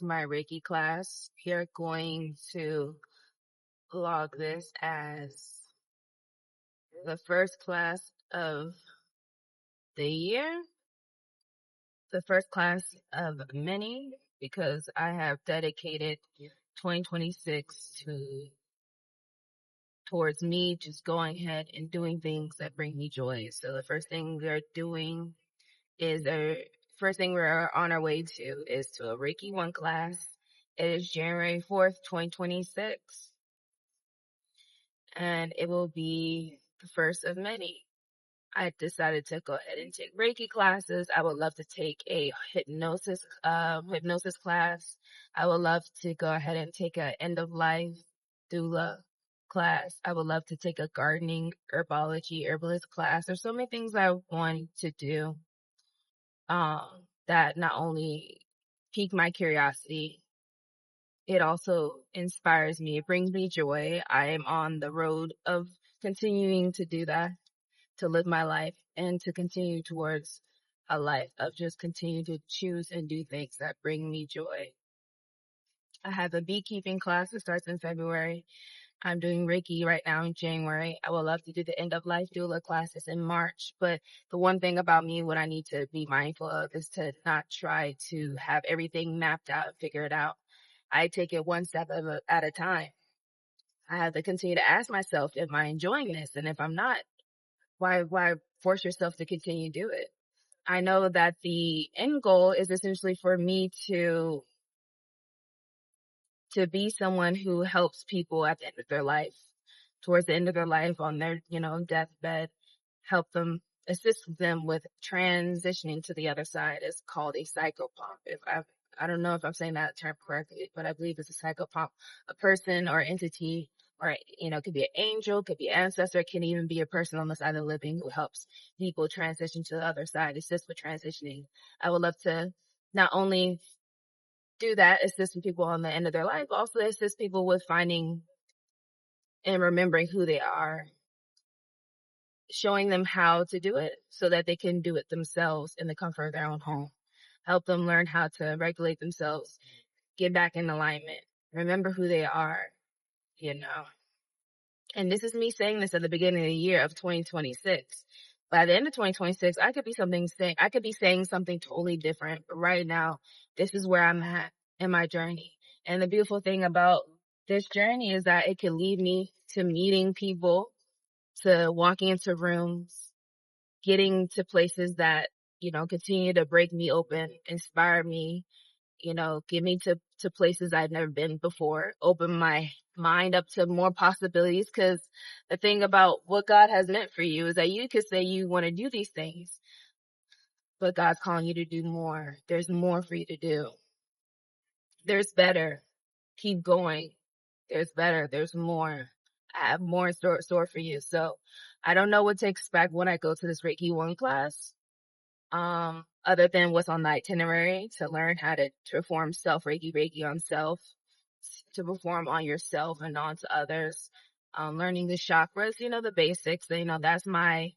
my Reiki class. We are going to log this as the first class of the year, the first class of many, because I have dedicated 2026 towards me just going ahead and doing things that bring me joy. So the first thing we're doing is first thing we're on our way to is to a Reiki 1 class. It is January 4th, 2026, and it will be the first of many. I decided to go ahead and take Reiki classes. I would love to take a hypnosis class. I would love to go ahead and take a end of life doula class. I would love to take a gardening, herbalist class. There's so many things I want to do that not only pique my curiosity, it also inspires me. It brings me joy. I am on the road of continuing to do that, to live my life and to continue towards a life of just continue to choose and do things that bring me joy. I have a beekeeping class that starts in February. I'm doing Reiki right now in January. I would love to do the end of life doula classes in March. But the one thing about me, what I need to be mindful of is to not try to have everything mapped out and figure it out. I take it one step at a time. I have to continue to ask myself, am I enjoying this? And if I'm not, why force yourself to continue to do it? I know that the end goal is essentially for me to be someone who helps people at the end of their life, towards the end of their life on their, deathbed, help them, assist them with transitioning to the other side. It's called a psychopomp. I don't know if I'm saying that term correctly, but I believe it's a psychopomp, a person or entity, or, it could be an angel, could be an ancestor, it can even be a person on the side of the living who helps people transition to the other side, assist with transitioning. I would love to not only do that, assist people on the end of their life, but also assist people with finding and remembering who they are, showing them how to do it so that they can do it themselves in the comfort of their own home. Help them learn how to regulate themselves, get back in alignment, remember who they are, And this is me saying this at the beginning of the year of 2026. By the end of 2026, I could be saying something totally different. But right now, this is where I'm at in my journey. And the beautiful thing about this journey is that it can lead me to meeting people, to walking into rooms, getting to places that, continue to break me open, inspire me, get me to places I've never been before, open my mind up to more possibilities. Because the thing about what God has meant for you is that you could say you want to do these things, but God's calling you to do more. There's more for you to do. There's better. Keep going. There's better. There's more. I have more in store for you. So I don't know what to expect when I go to this Reiki 1 class. Other than what's on the itinerary, to learn how to perform Reiki on self, to perform on yourself and on to others, learning the chakras, the basics, that's my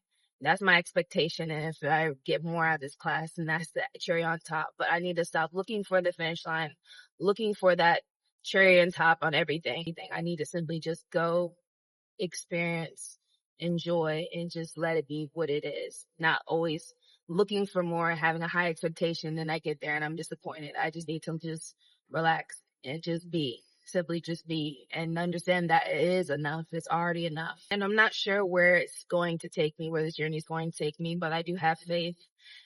expectation. And if I get more out of this class, and that's the cherry on top, but I need to stop looking for the finish line, looking for that cherry on top on everything. I need to simply just go, experience, enjoy, and just let it be what it is. Not always looking for more, having a high expectation, then I get there and I'm disappointed. I just need to just relax and just be, simply just be, and understand that it is enough. It's already enough. And I'm not sure where it's going to take me, where this journey is going to take me, but I do have faith.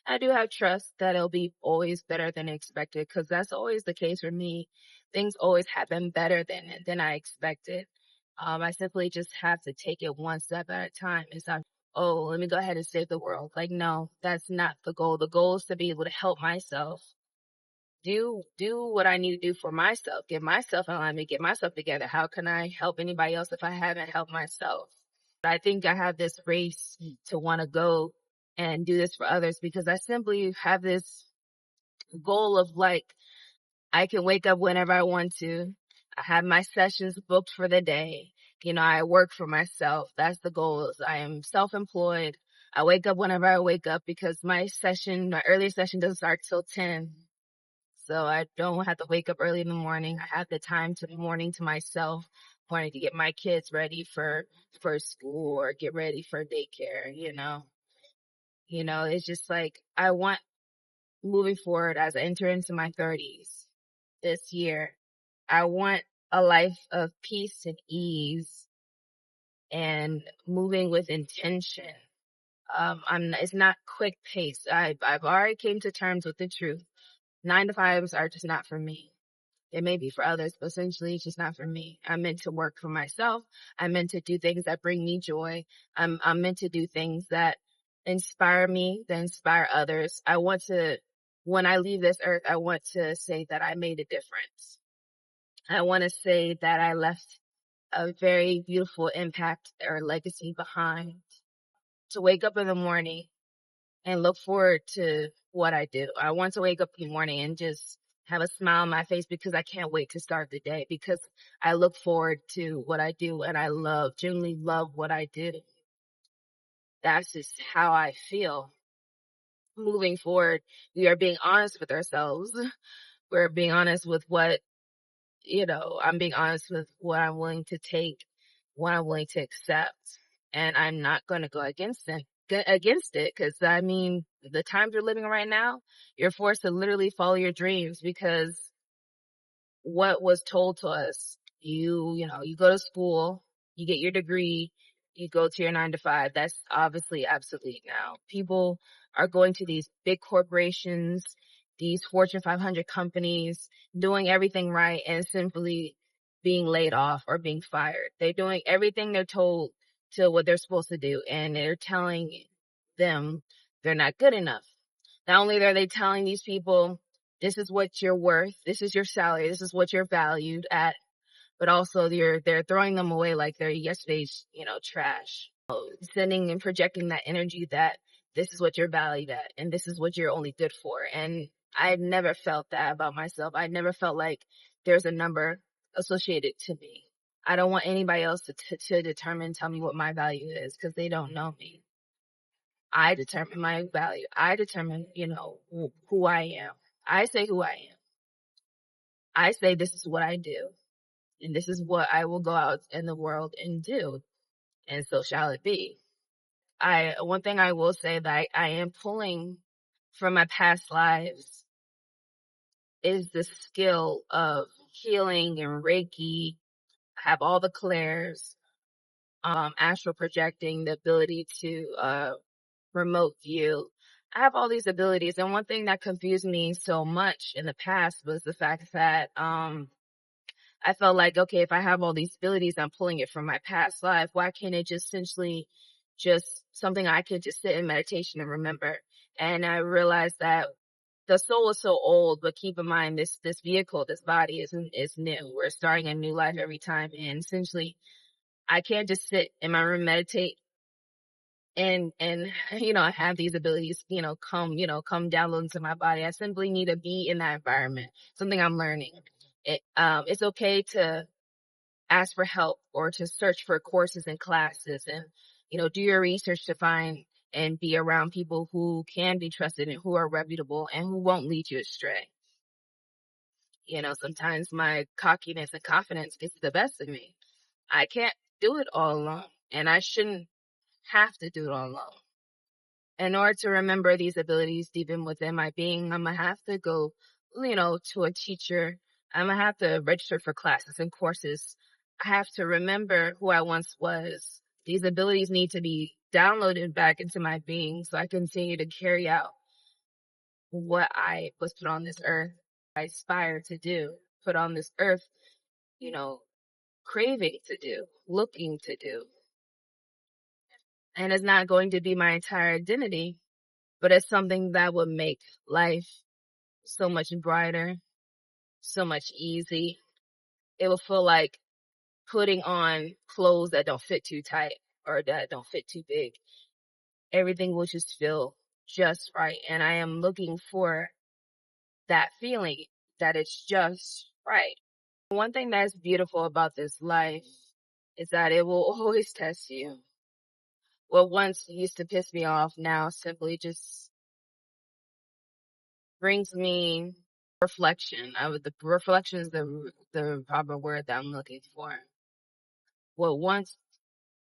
I do have trust that it'll be always better than expected, because that's always the case for me. Things always happen better than I expected. I simply just have to take it one step at a time. It's not, oh, let me go ahead and save the world. Like, no, that's not the goal. The goal is to be able to help myself, do what I need to do for myself, get myself in alignment, get myself together. How can I help anybody else if I haven't helped myself? I think I have this race to want to go and do this for others, because I simply have this goal of, like, I can wake up whenever I want to. I have my sessions booked for the day. I work for myself. That's the goal. I am self-employed. I wake up whenever I wake up, because my earlier session doesn't start till 10. So I don't have to wake up early in the morning. I have the time to morning to myself, morning to get my kids ready for school or get ready for daycare, you know. It's just like I want moving forward as I enter into my 30s this year. I want a life of peace and ease and moving with intention. It's not quick pace. I've already came to terms with the truth. 9 to 5s are just not for me. It may be for others, but essentially it's just not for me. I'm meant to work for myself. I'm meant to do things that bring me joy. I'm meant to do things that inspire me, that inspire others. When I leave this earth, I want to say that I made a difference. I want to say that I left a very beautiful impact or legacy behind. To wake up in the morning and look forward to what I do. I want to wake up in the morning and just have a smile on my face because I can't wait to start the day, because I look forward to what I do and I genuinely love what I do. That's just how I feel. Moving forward, we are being honest with ourselves. We're being honest with I'm being honest with what I'm willing to take, what I'm willing to accept. And I'm not going to go against it because the times we're living right now, you're forced to literally follow your dreams because what was told to us, you go to school, you get your degree, you go to your 9 to 5. That's obviously obsolete now. People are going to these big corporations, these Fortune 500 companies, doing everything right and simply being laid off or being fired. They're doing everything they're told to what they're supposed to do, and they're telling them they're not good enough. Not only are they telling these people, this is what you're worth, this is your salary, this is what you're valued at, but also they're throwing them away like they're yesterday's, trash. Sending and projecting that energy that this is what you're valued at and this is what you're only good for. And I've never felt that about myself. I never felt like there's a number associated to me. I don't want anybody else to tell me what my value is, because they don't know me. I determine my value. I determine, who I am. I say who I am. I say this is what I do. And this is what I will go out in the world and do. And so shall it be. One thing I will say that I am pulling from my past lives is the skill of healing and Reiki. I have all the clairs, astral projecting, the ability to remote view. I have all these abilities. And one thing that confused me so much in the past was the fact that I felt like, okay, if I have all these abilities, I'm pulling it from my past life. Why can't it just essentially just something I could just sit in meditation and remember? And I realized that the soul is so old, but keep in mind this vehicle, this body is new. We're starting a new life every time. And essentially I can't just sit in my room, meditate and I have these abilities, come download into my body. I simply need to be in that environment. Something I'm learning. It's okay to ask for help or to search for courses and classes and, do your research to find and be around people who can be trusted and who are reputable and who won't lead you astray. Sometimes my cockiness and confidence gets the best of me. I can't do it all alone, and I shouldn't have to do it all alone. In order to remember these abilities deep in within my being, I'm going to have to go, to a teacher. I'm going to have to register for classes and courses. I have to remember who I once was. These abilities need to be downloaded back into my being so I continue to carry out what I was put on this earth. I aspire to do, put on this earth, craving to do, looking to do. And it's not going to be my entire identity, but it's something that would make life so much brighter, so much easy. It will feel like putting on clothes that don't fit too tight or that don't fit too big. Everything will just feel just right. And I am looking for that feeling that it's just right. One thing that's beautiful about this life is that it will always test you. What once used to piss me off now simply just brings me reflection. The reflection is the proper word that I'm looking for. What once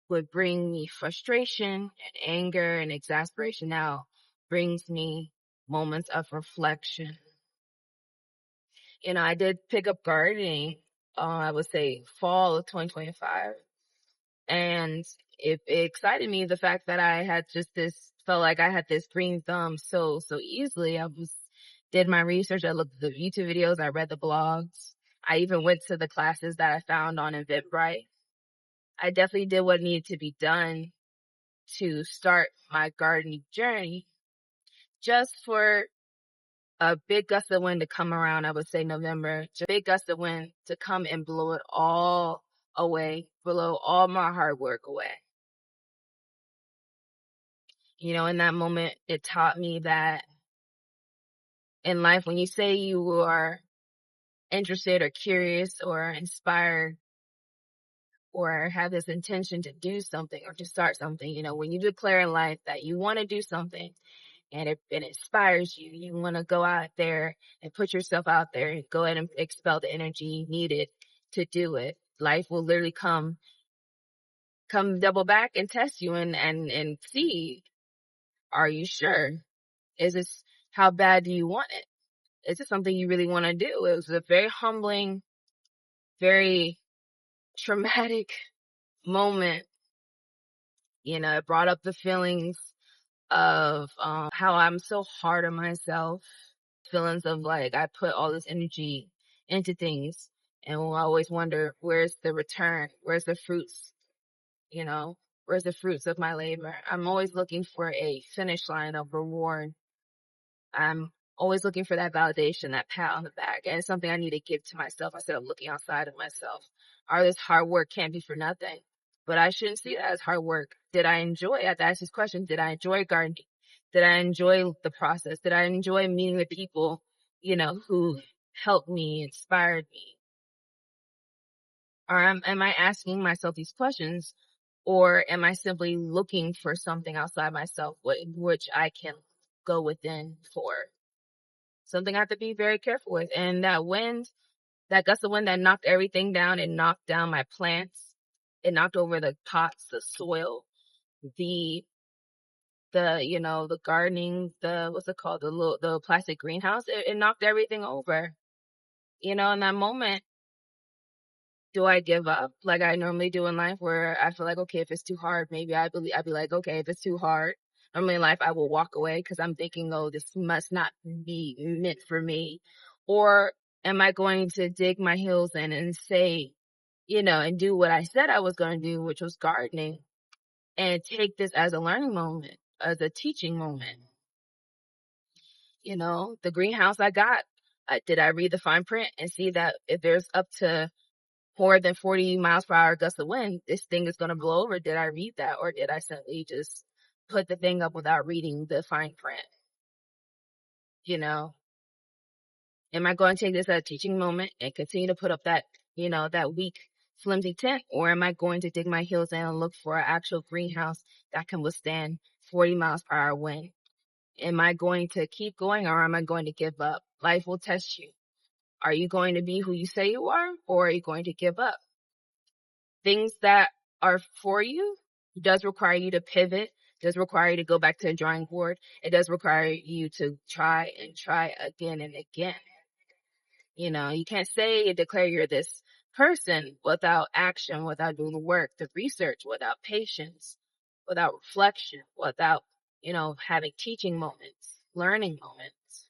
would bring me frustration and anger and exasperation now brings me moments of reflection. I did pick up gardening, I would say fall of 2025. And it excited me, the fact that I had felt like I had this green thumb so easily. Did my research, I looked at the YouTube videos, I read the blogs. I even went to the classes that I found on Eventbrite. I definitely did what needed to be done to start my gardening journey, just for a big gust of wind to come around, I would say November, just a big gust of wind to come and blow it all away, blow all my hard work away. In that moment, it taught me that in life, when you say you are interested or curious or inspired or have this intention to do something or to start something, when you declare in life that you want to do something and it inspires you, you want to go out there and put yourself out there and go ahead and expel the energy needed to do it. Life will literally come double back and test you and see, are you sure? Is this, how bad do you want it? Is it something you really want to do? It was a very humbling, very traumatic moment. It brought up the feelings of how I'm so hard on myself, feelings of like I put all this energy into things and I always wonder, where's the return? Where's the fruits? Where's the fruits of my labor? I'm always looking for a finish line of reward. I'm always looking for that validation, that pat on the back. And it's something I need to give to myself instead of looking outside of myself. All this hard work can't be for nothing. But I shouldn't see that as hard work. Did I enjoy it? I have to ask this question. Did I enjoy gardening? Did I enjoy the process? Did I enjoy meeting the people, who helped me, inspired me? Or am I asking myself these questions? Or am I simply looking for something outside myself, which I can go within for? Something I have to be very careful with. And that wind, that gust of wind that knocked everything down, it knocked down my plants. It knocked over the pots, the soil, the gardening, what's it called? The plastic greenhouse. It knocked everything over. In that moment, do I give up like I normally do in life, where I feel like, okay, if it's too hard, maybe I'd be like, okay, if it's too hard, normally in life I will walk away because I'm thinking, oh, this must not be meant for me. Or am I going to dig my heels in and say, and do what I said I was going to do, which was gardening, and take this as a learning moment, as a teaching moment? The greenhouse I got, did I read the fine print and see that if there's up to more than 40 miles per hour gust of wind, this thing is going to blow over? Did I read that? Or did I simply just put the thing up without reading the fine print? Am I going to take this as a teaching moment and continue to put up that, that weak, flimsy tent? Or am I going to dig my heels in and look for an actual greenhouse that can withstand 40 miles per hour wind? Am I going to keep going, or am I going to give up? Life will test you. Are you going to be who you say you are, or are you going to give up? Things that are for you does require you to pivot, does require you to go back to the drawing board. It does require you to try and try again and again. You can't say and declare you're this person without action, without doing the work, the research, without patience, without reflection, without, having teaching moments, learning moments.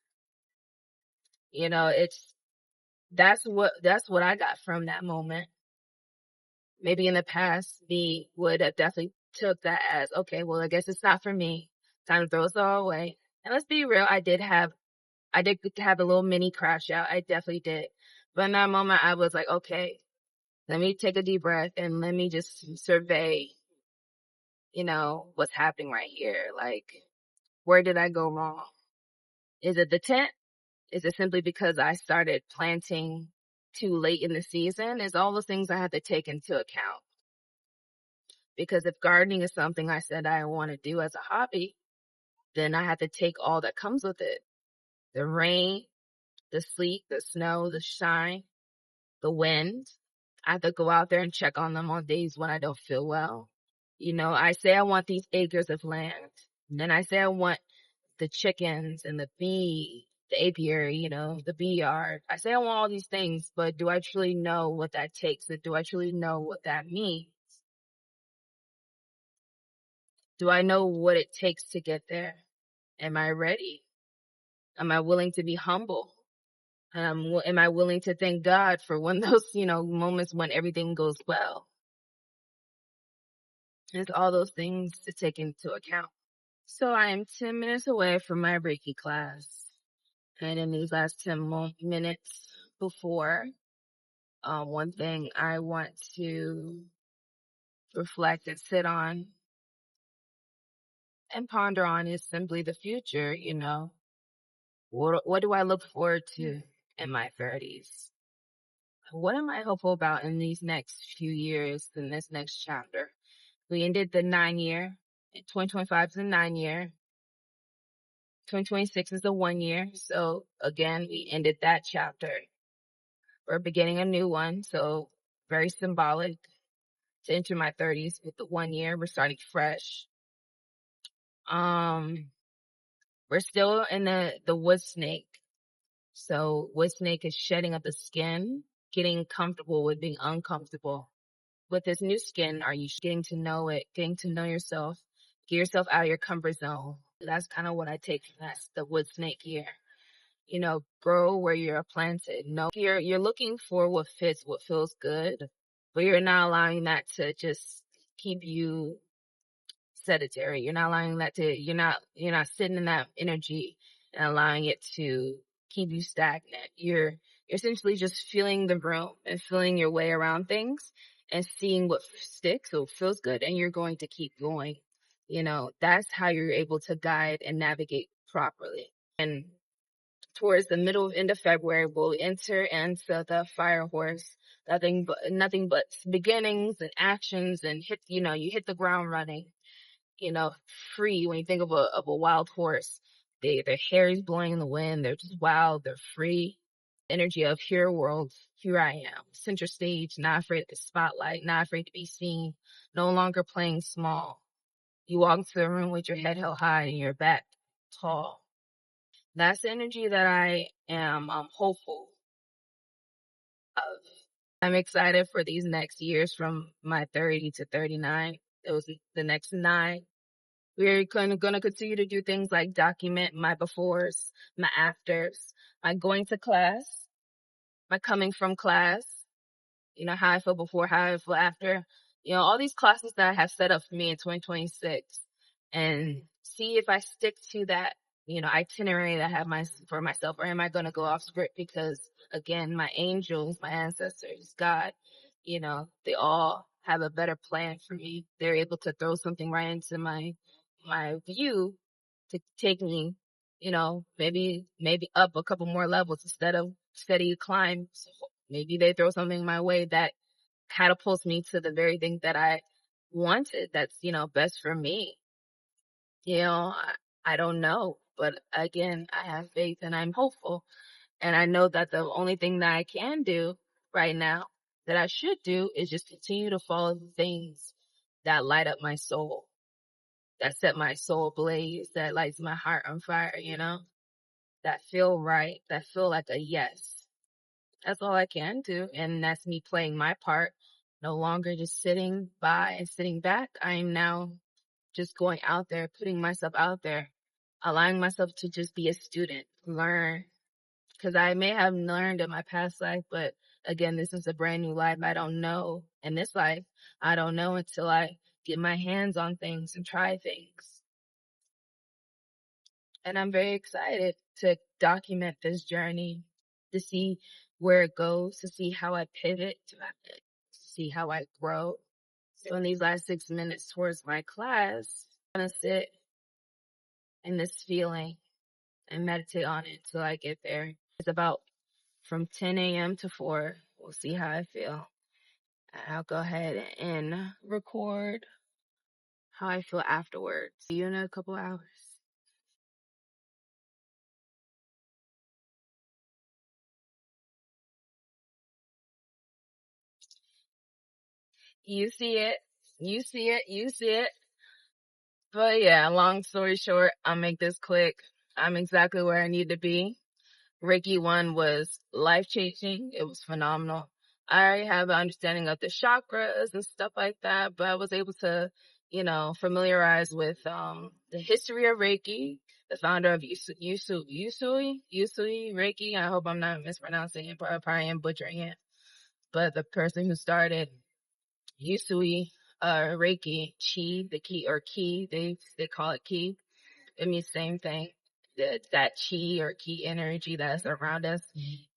That's what I got from that moment. Maybe in the past, me would have definitely took that as, okay, well, I guess it's not for me. Time to throw this all away. And let's be real, I did have a little mini crash out. I definitely did. But in that moment, I was like, okay, let me take a deep breath and let me just survey, what's happening right here. Like, where did I go wrong? Is it the tent? Is it simply because I started planting too late in the season? Is all those things I have to take into account. Because if gardening is something I said I want to do as a hobby, then I have to take all that comes with it. The rain, the sleet, the snow, the shine, the wind. I have to go out there and check on them on days when I don't feel well. I say I want these acres of land. And then I say I want the chickens and the apiary, the bee yard. I say I want all these things, but do I truly know what that takes? And do I truly know what that means? Do I know what it takes to get there? Am I ready? Am I willing to be humble? Am I willing to thank God for when those, moments when everything goes well? It's all those things to take into account. So I am 10 minutes away from my Reiki class. And in these last 10 minutes before, one thing I want to reflect and sit on and ponder on is simply the future, What do I look forward to in my 30s? What am I hopeful about in these next few years, in this next chapter? We ended the 9 year. 2025 is the 9 year. 2026 is the 1 year. So again, we ended that chapter. We're beginning a new one. So very symbolic to enter my 30s with the 1 year. We're starting fresh. We're still in the wood snake. So wood snake is shedding of the skin, getting comfortable with being uncomfortable. With this new skin, are you getting to know it, getting to know yourself, get yourself out of your comfort zone? That's kind of what I take from the wood snake year. Grow where you're planted. No, you're looking for what fits, what feels good, but you're not allowing that to just keep you sedentary. You're not allowing that you're not sitting in that energy and allowing it to keep you stagnant. You're essentially just feeling the room and feeling your way around things and seeing what sticks or feels good, and you're going to keep going. That's how you're able to guide and navigate properly. And towards the end of February, we'll enter into the fire horse. Nothing but beginnings and actions, and you hit the ground running. Free. When you think of a wild horse, their hair is blowing in the wind. They're just wild. They're free. Energy of here world. Here I am. Center stage. Not afraid of the spotlight. Not afraid to be seen. No longer playing small. You walk into the room with your head held high and your back tall. That's the energy that I am hopeful of. I'm excited for these next years from my 30 to 39. It was the next 9. We're going to continue to do things like document my befores, my afters, my going to class, my coming from class, how I feel before, how I feel after, all these classes that I have set up for me in 2026, and see if I stick to that, itinerary that I have for myself, or am I going to go off script? Because again, my angels, my ancestors, God, they all have a better plan for me. They're able to throw something right into my view to take me, maybe up a couple more levels instead of steady climb. So maybe they throw something my way that catapults me to the very thing that I wanted. That's, best for me. I don't know, but again, I have faith and I'm hopeful. And I know that the only thing that I can do right now, that I should do, is just continue to follow the things that light up my soul, that set my soul ablaze, that lights my heart on fire, that feel right, that feel like a yes. That's all I can do. And that's me playing my part. No longer just sitting by and sitting back. I am now just going out there, putting myself out there, allowing myself to just be a student, learn. Because I may have learned in my past life, but again, this is a brand new life. I don't know. In this life, I don't know until I get my hands on things and try things. And I'm very excited to document this journey, to see where it goes, to see how I pivot, to see how I grow. So in these last 6 minutes towards my class, I'm going to sit in this feeling and meditate on it till I get there. It's about from 10 a.m. to 4. We'll see how I feel. I'll go ahead and record how I feel afterwards. See you in a couple hours. You see it. You see it. You see it. But yeah, long story short, I'll make this quick. I'm exactly where I need to be. Reiki 1 was life changing. It was phenomenal. I already have an understanding of the chakras and stuff like that, but I was able to, familiarize with the history of Reiki, the founder of Usui Reiki. I hope I'm not mispronouncing it, but I probably am butchering it. But the person who started Usui Reiki, Chi, the key or ki, they call it ki. It means same thing. That chi or ki energy that's around us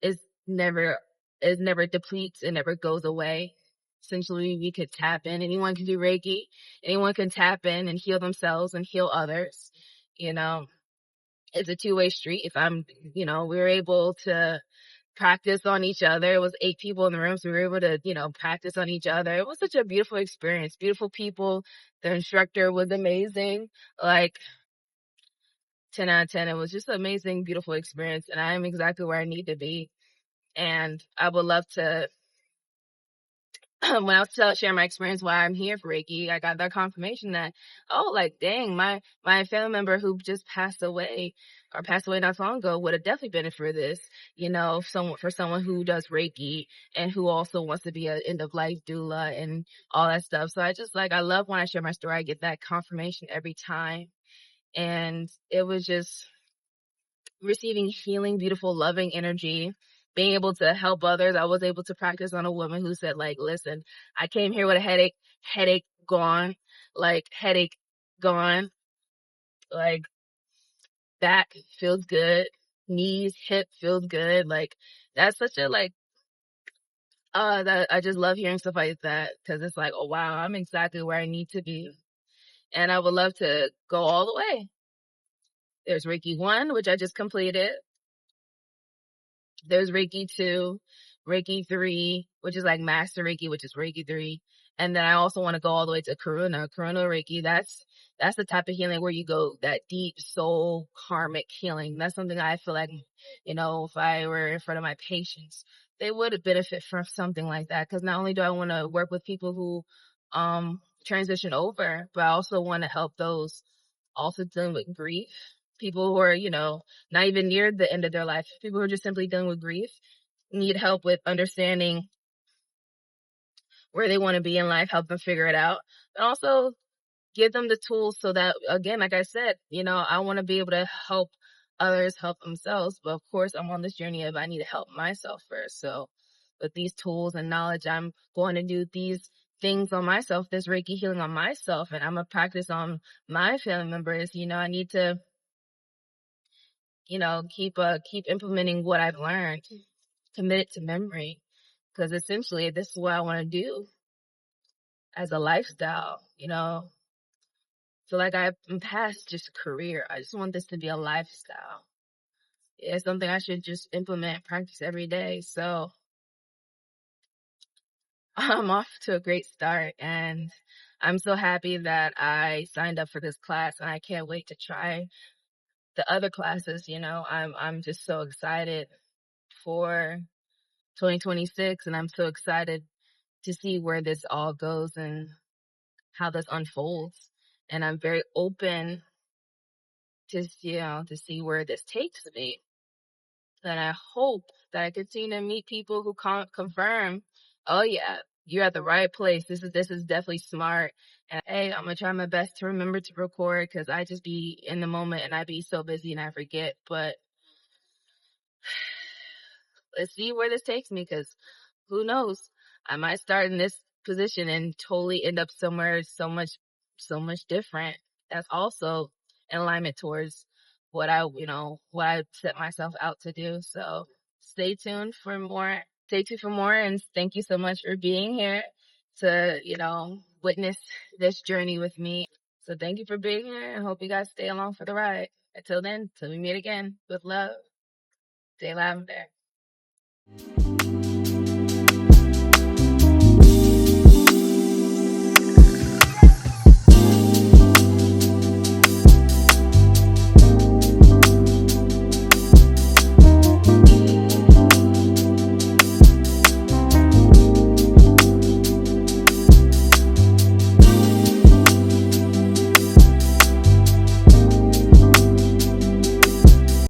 is never depletes. It never goes away. Essentially, we could tap in. Anyone can do Reiki. Anyone can tap in and heal themselves and heal others. It's a two-way street. If we were able to practice on each other. It was 8 people in the room, so we were able to, practice on each other. It was such a beautiful experience. Beautiful people. The instructor was amazing. Like 10 out of 10. It was just an amazing, beautiful experience, and I am exactly where I need to be. And I would love to, when I was sharing my experience why I'm here for Reiki, I got that confirmation that, dang, my family member who just passed away not so long ago would have definitely benefited for this, for someone who does Reiki and who also wants to be an end of life doula and all that stuff. So I love when I share my story, I get that confirmation every time. And it was just receiving healing, beautiful, loving energy, being able to help others. I was able to practice on a woman who said, listen, I came here with a headache gone, headache gone, back feels good, knees, hip feels good. That's such a, that I just love hearing stuff like that, because it's oh wow, I'm exactly where I need to be. And I would love to go all the way. There's Reiki 1, which I just completed. There's Reiki 2, Reiki 3, which is Master Reiki, which is Reiki 3. And then I also want to go all the way to Karuna Reiki. That's the type of healing where you go that deep soul karmic healing. That's something I feel if I were in front of my patients, they would benefit from something like that. Because not only do I want to work with people who transition over, but I also want to help those also dealing with grief. People who are, not even near the end of their life. People who are just simply dealing with grief, need help with understanding where they want to be in life, help them figure it out, and also give them the tools so that, again, like I said, I want to be able to help others help themselves. But of course, I'm on this journey of I need to help myself first. So with these tools and knowledge, I'm going to do these things on myself, this Reiki healing on myself, and I'm going to practice on my family members. I need to keep implementing what I've learned, commit it to memory, because essentially this is what I want to do as a lifestyle. So I'm past just a career. I just want this to be a lifestyle. It's something I should just implement, practice every day. So I'm off to a great start, and I'm so happy that I signed up for this class, and I can't wait to try the other classes. I'm just so excited for 2026, and I'm so excited to see where this all goes and how this unfolds. And I'm very open to see where this takes me. And I hope that I continue to meet people who confirm, oh yeah, you're at the right place. This is definitely smart. And hey, I'm gonna try my best to remember to record, because I just be in the moment and I be so busy and I forget. But let's see where this takes me, because who knows? I might start in this position and totally end up somewhere so much different. That's also in alignment towards what I set myself out to do. So stay tuned for more. And thank you so much for being here to, witness this journey with me. So thank you for being here, and hope you guys stay along for the ride. Until then, till we meet again, with love, Day Lavender.